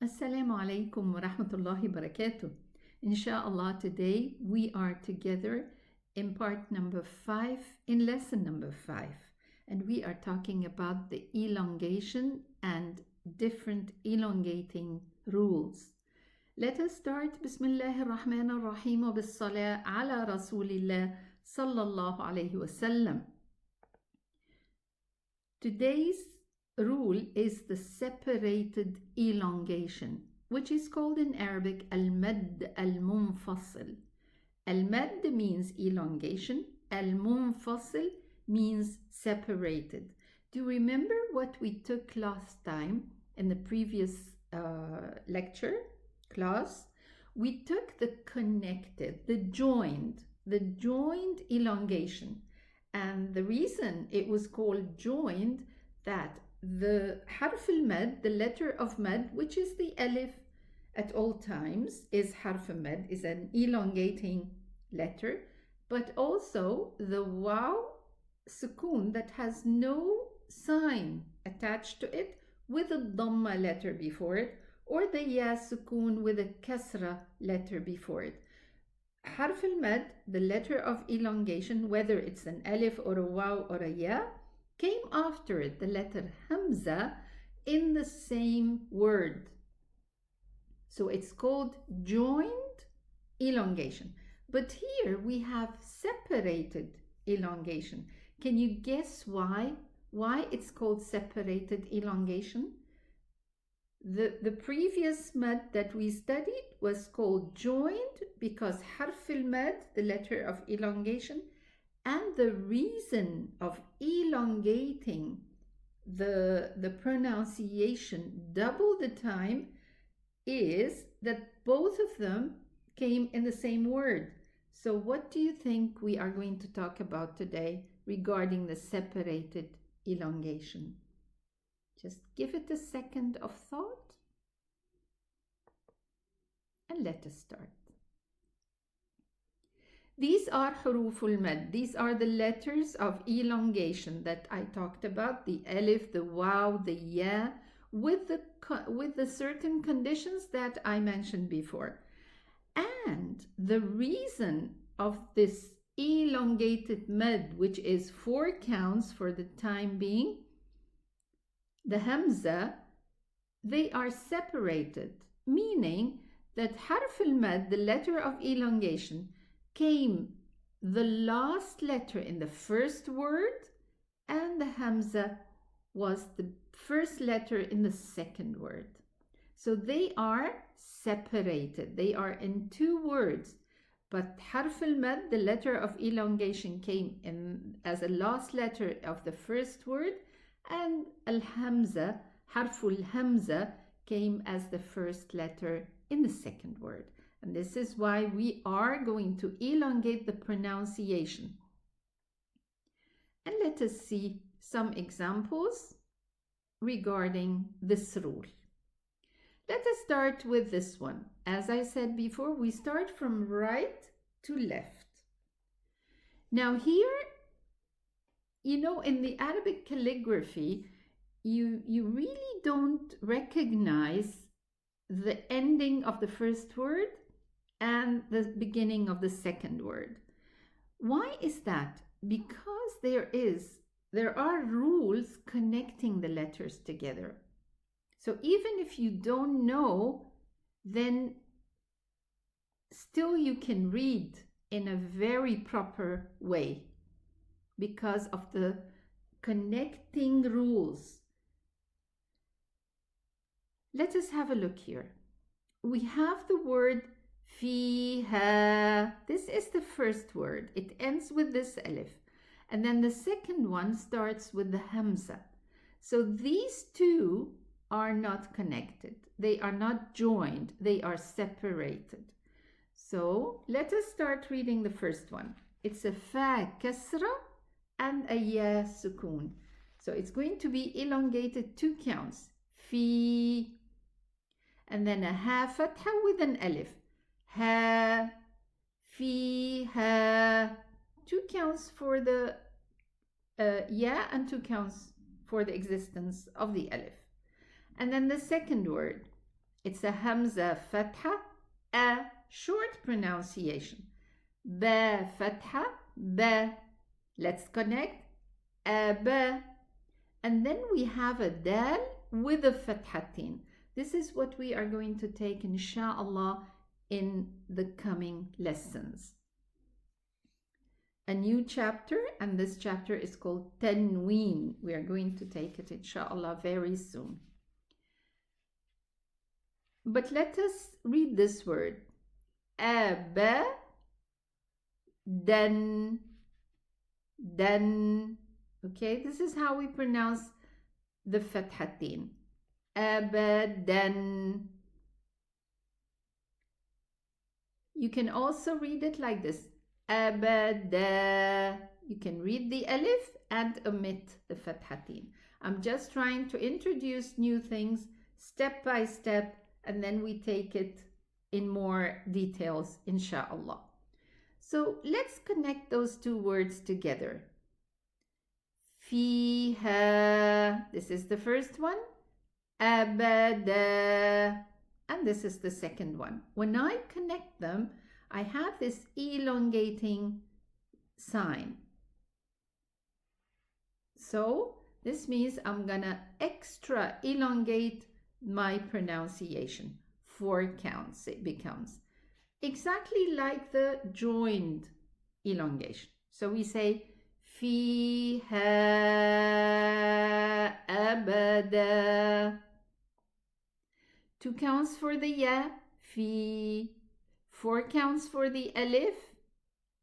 Assalamu alaikum wa rahmatullahi wa barakatuh. Inshallah, today we are together in part number 5, in lesson number 5, and we are talking about the elongation and different elongating rules. Let us start. Bismillahir Rahmanir Rahim wa bis-salah ala Rasulillah sallallahu alayhi wa sallam. Today's rule is the separated elongation, which is called in Arabic al-mad al-munfasil. Al-mad means elongation, al-munfasil means separated. Do you remember what we took last time in the previous lecture class? We took the connected, the joined elongation. And the reason it was called joined, that the harf al-mad, the letter of mad, which is the alif at all times, is harf al-mad, is an elongating letter, but also the waw sukoon that has no sign attached to it with a dhamma letter before it, or the ya sukoon with a kasra letter before it. Harf al-mad, the letter of elongation, whether it's an alif or a waw or a ya, came after it, the letter hamza, in the same word. So it's called joined elongation. But here we have separated elongation. Can you guess why? Why it's called separated elongation? The previous mad that we studied was called joined because harf al-mad, the letter of elongation, and the reason of elongating the pronunciation double the time is that both of them came in the same word. So what do you think we are going to talk about today regarding the separated elongation? Just give it a second of thought and let us start. These are huruful mad. These are the letters of elongation that I talked about, the alif, the waw, the ya, with the certain conditions that I mentioned before. And the reason of this elongated mad, which is 4 counts for the time being, the hamza, they are separated, meaning that harf al-mad, the letter of elongation, came the last letter in the first word, and the hamza was the first letter in the second word. So they are separated. They are in 2 words. But harf al-mad, the letter of elongation, came in as a last letter of the first word, and al-hamza, harful hamza, came as the first letter in the second word. And this is why we are going to elongate the pronunciation. And let us see some examples regarding this rule. Let us start with this one. As I said before, we start from right to left. Now here, in the Arabic calligraphy, you really don't recognize the ending of the first word and the beginning of the second word. Why is that? Because there are rules connecting the letters together. So even if you don't know, then still you can read in a very proper way because of the connecting rules. Let us have a look here. We have the word fiha. This is the first word. It ends with this alif. And then the second one starts with the hamza. So these 2 are not connected. They are not joined. They are separated. So let us start reading the first one. It's a fa kasra and a ya sukoon. So it's going to be elongated 2 counts. Fi. And then a ha fatha with an alif. Ha, fi, ha. 2 counts for the ya and 2 counts for the existence of the alif. And then the second word, It's a hamza fatha, a short pronunciation. Ba fatha, ba. Let's connect. Aba. And then we have a dal with a fathatin. This is what we are going to take, inshallah, in the coming lessons. A new chapter, and this chapter is called Tanween. We are going to take it, inshallah, very soon. But let us read this word. Aba, dan, dan. Okay, this is how we pronounce the fathatin. Abadan. You can also read it like this. Abada. You can read the alif and omit the fathatin. I'm just trying to introduce new things step by step, and then we take it in more details, inshallah. So let's connect those two words together. Fiha. This is the first one. Abada. And this is the second one. When I connect them, I have this elongating sign. So this means I'm gonna extra elongate my pronunciation. 4 counts it becomes. Exactly like the joined elongation. So we say fiha abada. 2 counts for the ya, fi. 4 counts for the alif,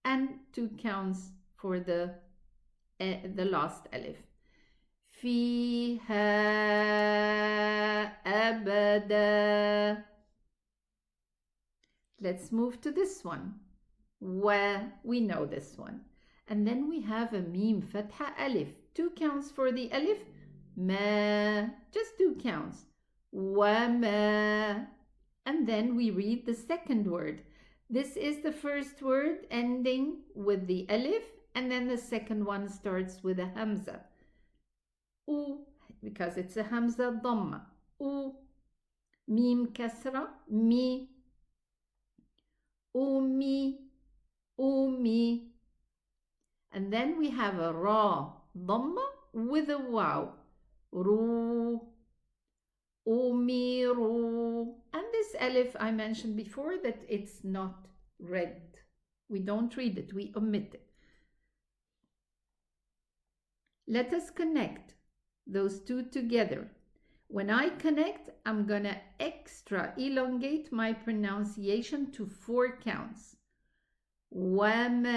and 2 counts for the last alif. Fiha abada. Let's move to this one. Wa, we know this one. And then we have a mim fatha alif. 2 counts for the alif. Ma, just 2 counts. Wama. And then we read the second word. This is the first word ending with the alif, and then the second one starts with a hamza. U, because it's a hamza dhamma. U. Mim kasra, mi. Umi, umi. And then we have a ra dhamma with a waw. Ru. Umiru. And this alif I mentioned before that it's not read. We don't read it, we omit it. Let us connect those two together. When I connect, I'm gonna extra elongate my pronunciation to 4 counts. Wama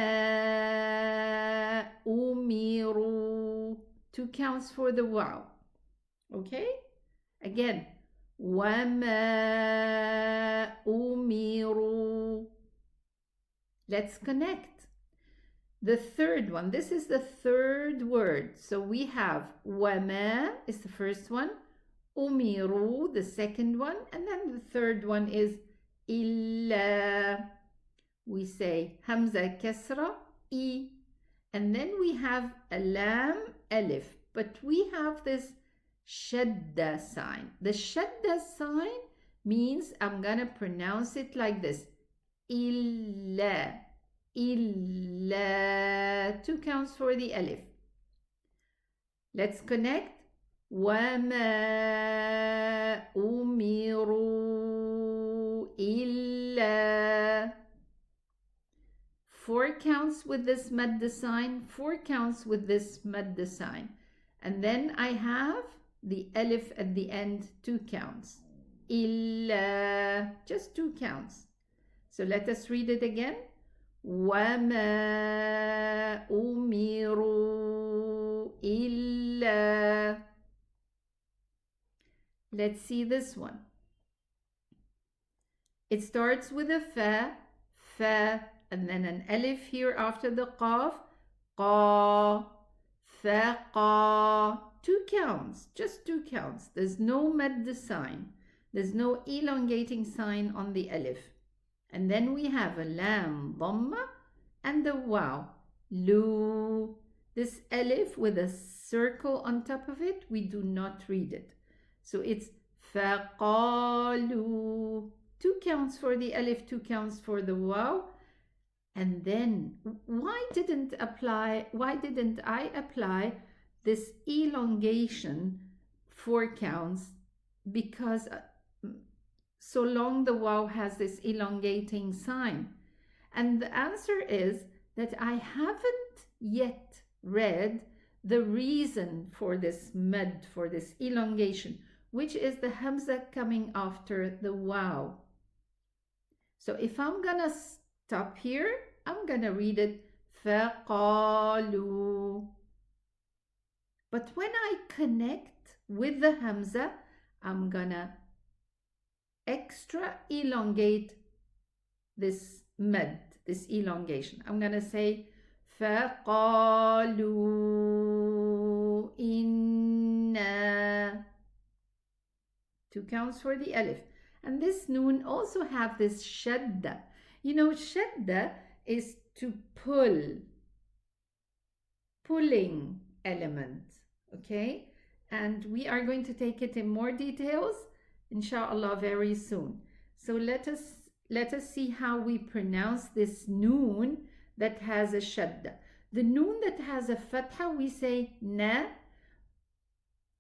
umiru. 2 counts for the waw. Okay? Again, وَمَا أُمِرُوا. Let's connect. The third one, this is the third word. So we have وَمَا is the first one, أُمِرُوا the second one, and then the third one is إِلَّا. We say Hamza Kasra, I. And then we have a Lam Alif, but we have this Shadda sign. The Shadda sign means I'm gonna pronounce it like this. Illa. Illa. 2 counts for the alif. Let's connect. وَمَا أُمِرُوا إِلَّا. 4 counts with this madda sign, 4 counts with this madda sign. And then I have the alif at the end, 2 counts. Illa, just 2 counts. So let us read it again. وَمَا أُمِرُوا إِلَّا. Let's see this one. It starts with a fa, fa, and then an alif here after the qaf, qa, faqa. 2 counts, just 2 counts. There's no madda sign. There's no elongating sign on the alif. And then we have a lam dhamma and the waw, lu. This alif with a circle on top of it, we do not read it. So it's فقالوا. 2 counts for the alif, 2 counts for the waw. And then why didn't I apply this elongation 4 counts? Because so long the waw has this elongating sign. And the answer is that I haven't yet read the reason for this med, for this elongation, which is the hamza coming after the waw. So if I'm gonna stop here, I'm gonna read it فَقَالُوا. But when I connect with the hamza, I'm gonna extra elongate this med, this elongation. I'm gonna say فَقَالُوا إِنَّا. 2 counts for the alif. And this noon also have this shadda. You know, shadda is to pulling element, okay? And we are going to take it in more details, inshallah, very soon. So let us see how we pronounce this noon that has a shadda. The noon that has a fatha, we say na,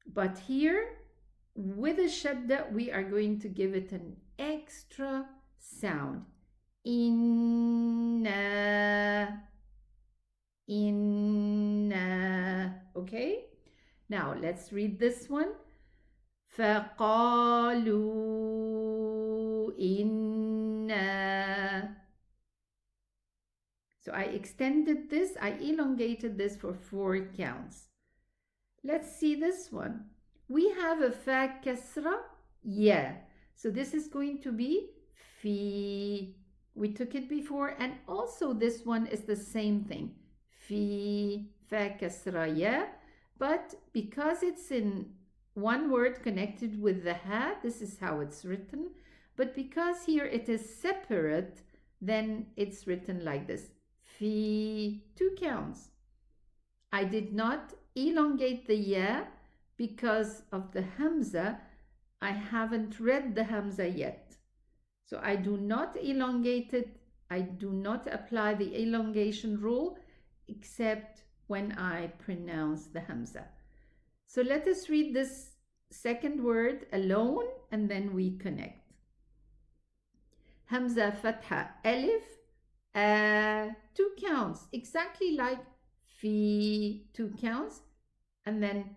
but here with a shadda, we are going to give it an extra sound. Inna. Okay? Now, let's read this one. فَقَالُوا إِنَّا. So I extended this, I elongated this for 4 counts. Let's see this one. We have a fa kasra, yeah. So this is going to be fi. We took it before, and also this one is the same thing. Fi, fa kasra, yeah. But because it's in one word connected with the ha, this is how it's written. But because here it is separate, then it's written like this. Fi, 2 counts. I did not elongate the ya because of the hamza. I haven't read the hamza yet. So I do not elongate it. I do not apply the elongation rule except when I pronounce the hamza. So let us read this second word alone and then we connect. Hamza fatha alif, 2 counts, exactly like fi, 2 counts, and then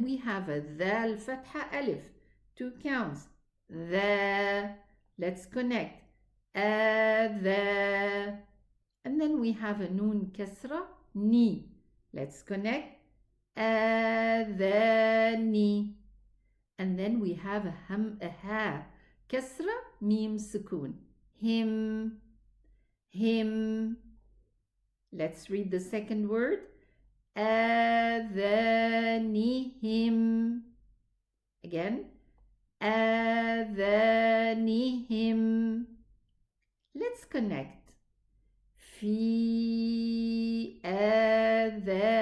we have a dhal fatha alif, 2 counts. The, let's connect. The, and then we have a noon kasra, ni. Let's connect. The ni. And then we have a ha, kasra, mim sukun. Him. Let's read the second word. آذانهم. Again. آذانهم. Let's connect. في آذانهم.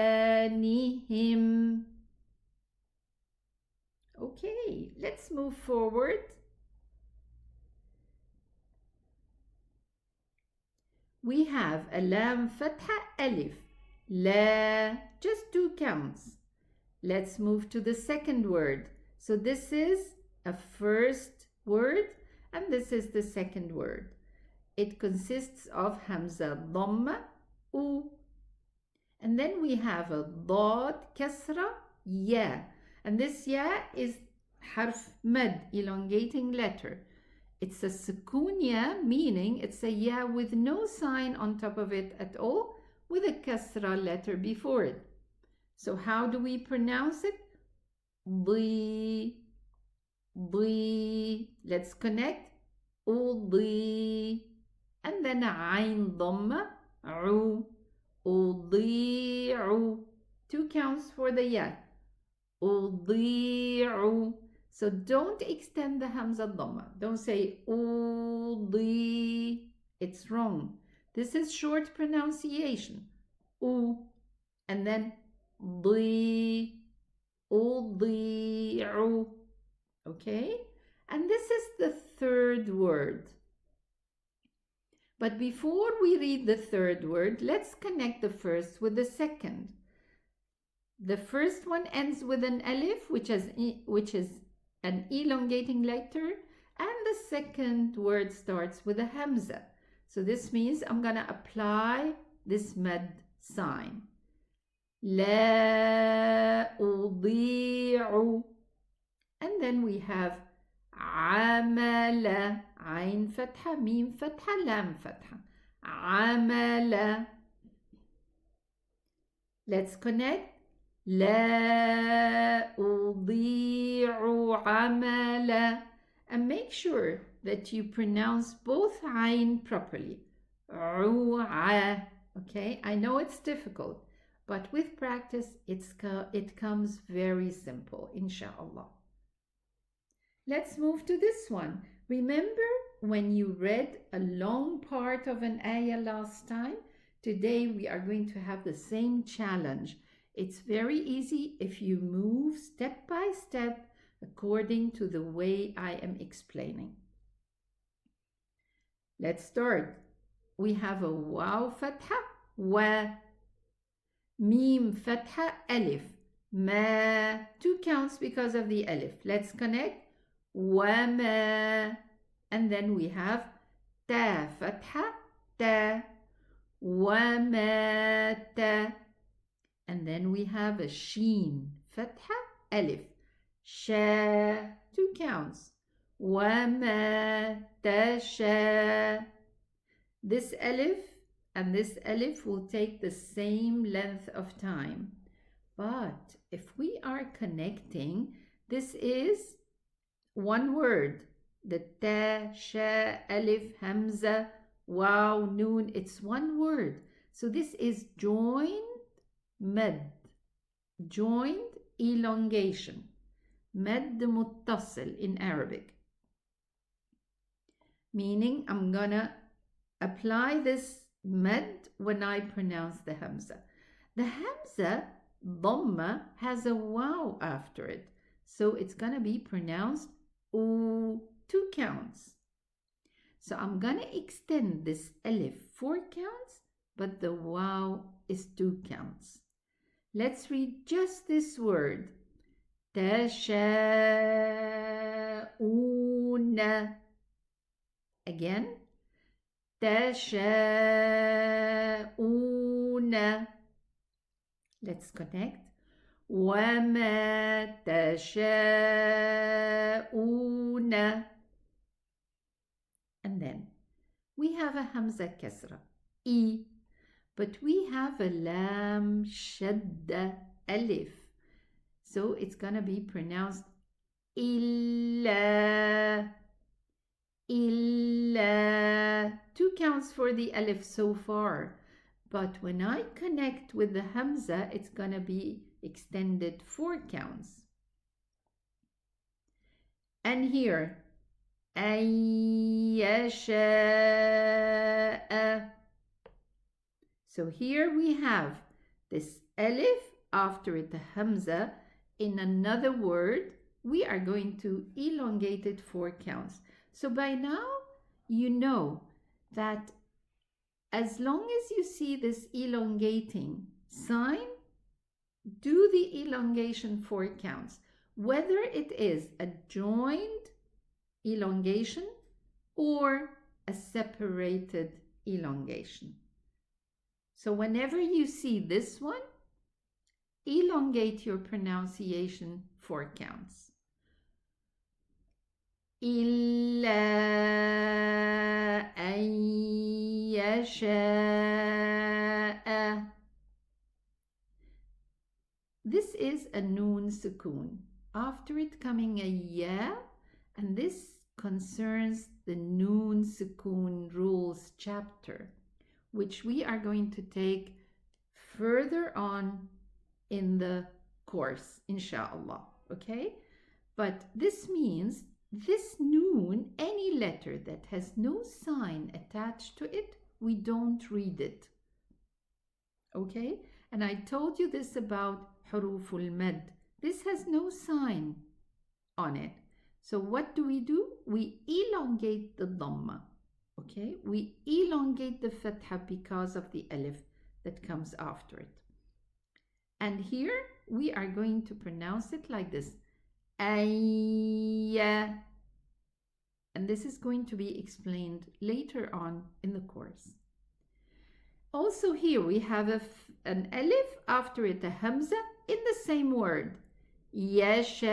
Okay, let's move forward. We have a lam fatha alif. La, just 2 counts. Let's move to the second word. So this is a first word and this is the second word. It consists of hamza dhamma, u. And then we have a dad kasra, ya. And this ya is harf mad, elongating letter. It's a sukoon ya, meaning it's a ya with no sign on top of it at all, with a kasra letter before it. So how do we pronounce it? Di. Let's connect. Udi. And then ayn dhamma, u. Udi'u. 2 counts for the ya. Udi'u. So don't extend the hamza dhamma. Don't say udi. It's wrong. This is short pronunciation. U. And then di. Udi'u. Okay? And this is the third word. But before we read the third word, let's connect the first with the second. The first one ends with an alif, which is an elongating letter, and the second word starts with a hamza. So this means I'm going to apply this mad sign. لا أضيع. And then we have عمل, عين فتحة, ميم فتحة, لام فتحة. عمل. Let's connect. لا أضيع عمل. And make sure that you pronounce both عين properly. عوعة. Okay, I know it's difficult, but with practice it comes very simple, inshallah. Let's move to this one. Remember when you read a long part of an ayah last time? Today we are going to have the same challenge. It's very easy if you move step by step according to the way I am explaining. Let's start. We have a waw fatha, wa, mim fatha, alif, ma. 2 counts because of the alif. Let's connect. وما. And then we have تا فتحة تا ومات. And then we have a sheen فتحة ألف شا. 2 counts. وما تشاء. This alif and this alif will take the same length of time. But if we are connecting, this is one word. The ta, sha, alif, hamza, waw, noon, it's one word. So this is joined mad, joined elongation, mad muttasil in Arabic. Meaning I'm gonna apply this mad when I pronounce the hamza. The hamza, dhamma, has a waw after it. So it's gonna be pronounced oo, 2 counts. So I'm gonna extend this alif 4 counts, but the waw is 2 counts. Let's read just this word. تشاءون. Again. تشاءون. Let's connect. وما تشاءون. And then we have a hamza kasra, e, but we have a lam shadda alif. So it's going to be pronounced illa. Illa. 2 counts for the alif so far. But when I connect with the hamza, it's going to be extended 4 counts. And here, أَيَّشَاءَ. So here we have this alif, after it the hamza. In another word, we are going to elongate it 4 counts. So by now, you know that as long as you see this elongating sign, do the elongation 4 counts, whether it is a joined elongation or a separated elongation. So whenever you see this one, elongate your pronunciation 4 counts. إِلَّا أَن يَشَاءَ. This is a noon sukoon. After it coming a ya, and this concerns the noon sukoon rules chapter, which we are going to take further on in the course, inshallah. Okay? But this means this noon, any letter that has no sign attached to it, we don't read it. Okay? And I told you this about huruful mad. This has no sign. on it. So what do? We elongate the dhamma. Okay, we elongate the fatha because of the alif that comes after it. And here we are going to pronounce it like this. Ayya. And this is going to be explained later on in the course. Also here we have an alif, after it a hamza in the same word. Yasha'a.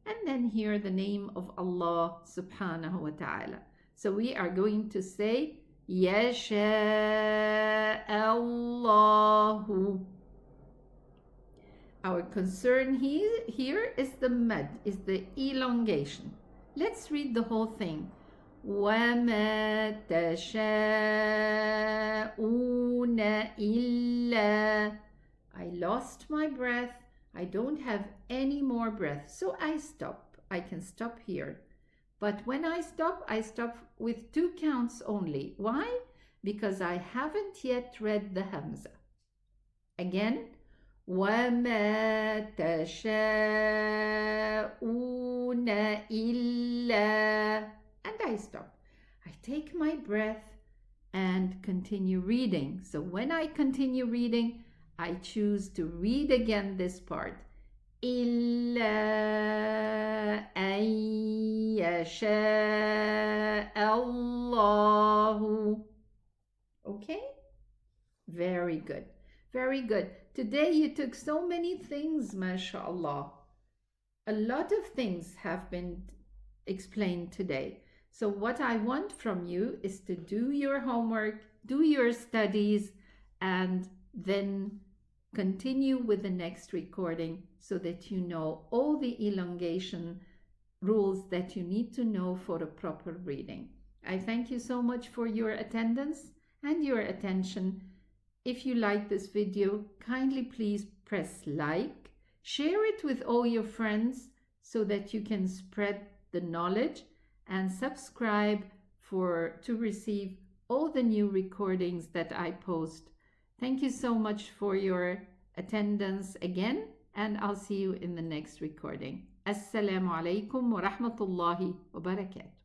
And then here the name of Allah subhanahu wa ta'ala. So we are going to say Yasha'Allahu. Our concern here is the mad, is the elongation. Let's read the whole thing. وَمَا تَشَاءُونَ إِلَّا. I lost my breath. I don't have any more breath. So I stop. I can stop here. But when I stop with 2 counts only. Why? Because I haven't yet read the hamza. Again. وَمَا تَشَاءُونَ إِلَّا. And I stop. I take my breath and continue reading. So when I continue reading, I choose to read again this part. إِلَّا أَن يَشَاءَ اللَّهُ. Okay? Very good. Very good. Today you took so many things, mashallah. A lot of things have been explained today. So what I want from you is to do your homework, do your studies, and then continue with the next recording so that you know all the elongation rules that you need to know for a proper reading. I thank you so much for your attendance and your attention. If you like this video, kindly please press like, share it with all your friends so that you can spread the knowledge, and subscribe to receive all the new recordings that I post. Thank you so much for your attendance again, and I'll see you in the next recording. Assalamu alaikum wa rahmatullahi wa barakatuh.